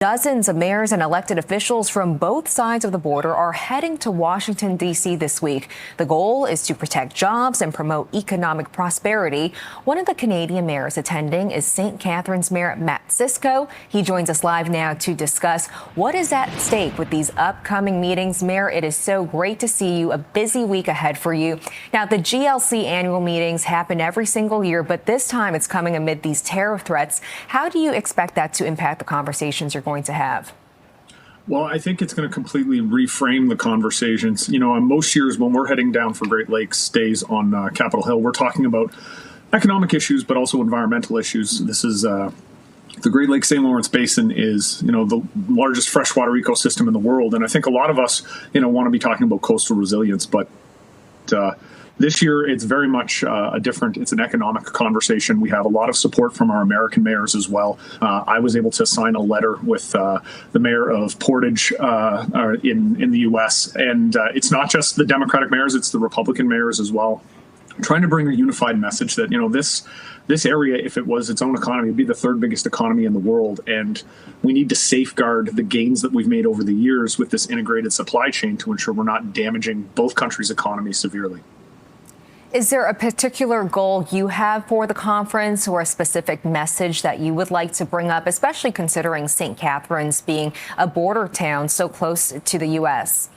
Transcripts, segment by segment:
Dozens of mayors and elected officials from both sides of the border are heading to Washington, D.C. this week. The goal is to protect jobs and promote economic prosperity. One of the Canadian mayors attending is St. Catharines Mayor Mat Siscoe. He joins us live now to discuss what is at stake with these upcoming meetings. Mayor, it is so great to see you. A busy week ahead for you. Now, the GLC annual meetings happen every single year, but this time it's coming amid these tariff threats. How do you expect that to impact the conversations you're going to have? Well, I think it's going to completely reframe the conversations. You know, most years when we're heading down for Great Lakes days on Capitol Hill, we're talking about economic issues, but also environmental issues. This is the Great Lakes St. Lawrence Basin is, the largest freshwater ecosystem in the world. And I think a lot of us, want to be talking about coastal resilience, but this year, it's very much it's an economic conversation. We have a lot of support from our American mayors as well. I was able to sign a letter with the mayor of Portage in the U.S. And it's not just the Democratic mayors, it's the Republican mayors as well. Trying to bring a unified message that, this area, if it was its own economy, would be the third biggest economy in the world. And we need to safeguard the gains that we've made over the years with this integrated supply chain to ensure we're not damaging both countries' economies severely. Is there a particular goal you have for the conference or a specific message that you would like to bring up, especially considering St. Catharines being a border town so close to the U.S.?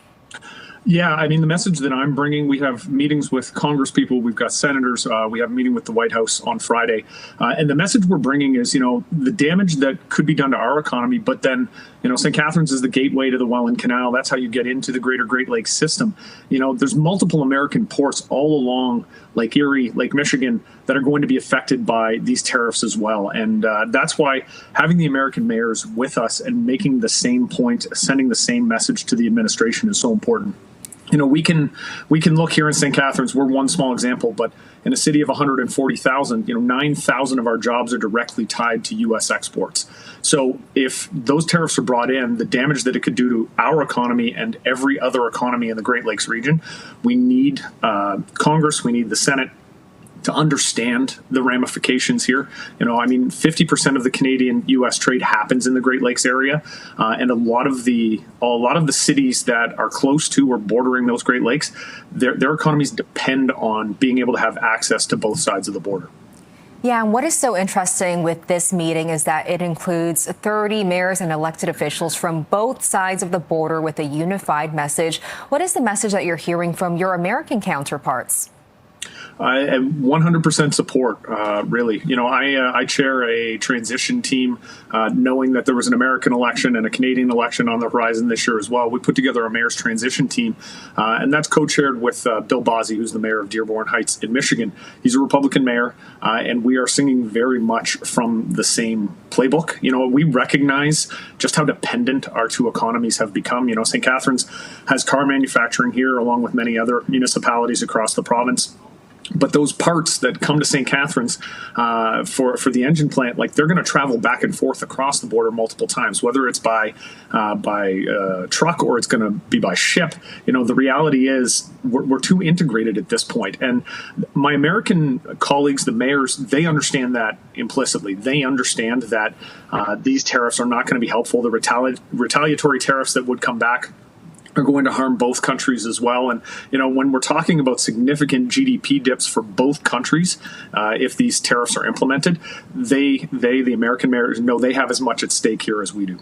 Yeah, the message that I'm bringing, we have meetings with Congress people, we've got senators, we have a meeting with the White House on Friday. And the message we're bringing is, the damage that could be done to our economy, but then, St. Catharines is the gateway to the Welland Canal. That's how you get into the greater Great Lakes system. There's multiple American ports all along Lake Erie, Lake Michigan, that are going to be affected by these tariffs as well. And that's why having the American mayors with us and making the same point, sending the same message to the administration is so important. We can look here in St. Catharines, we're one small example, but in a city of 140,000, 9,000 of our jobs are directly tied to U.S. exports. So if those tariffs are brought in, the damage that it could do to our economy and every other economy in the Great Lakes region, we need Congress, we need the Senate to understand the ramifications here. 50% of the Canadian-U.S. trade happens in the Great Lakes area, and a lot of the cities that are close to or bordering those Great Lakes, their economies depend on being able to have access to both sides of the border. Yeah, and what is so interesting with this meeting is that it includes 30 mayors and elected officials from both sides of the border with a unified message. What is the message that you're hearing from your American counterparts? I 100% support, really. I chair a transition team, knowing that there was an American election and a Canadian election on the horizon this year as well. We put together a mayor's transition team, and that's co-chaired with Bill Bozzi, who's the mayor of Dearborn Heights in Michigan. He's a Republican mayor, and we are singing very much from the same playbook. We recognize just how dependent our two economies have become. St. Catharines has car manufacturing here, along with many other municipalities across the province. But those parts that come to St. Catharines for the engine plant, they're going to travel back and forth across the border multiple times, whether it's by truck or it's going to be by ship. The reality is we're too integrated at this point. And my American colleagues, the mayors, they understand that implicitly. They understand that these tariffs are not going to be helpful. The retaliatory tariffs that would come back are going to harm both countries as well. And, when we're talking about significant GDP dips for both countries, if these tariffs are implemented, the American mayors know they have as much at stake here as we do.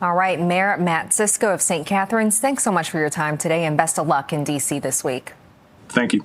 All right, Mayor Mat Siscoe of St. Catharines, thanks so much for your time today and best of luck in D.C. this week. Thank you.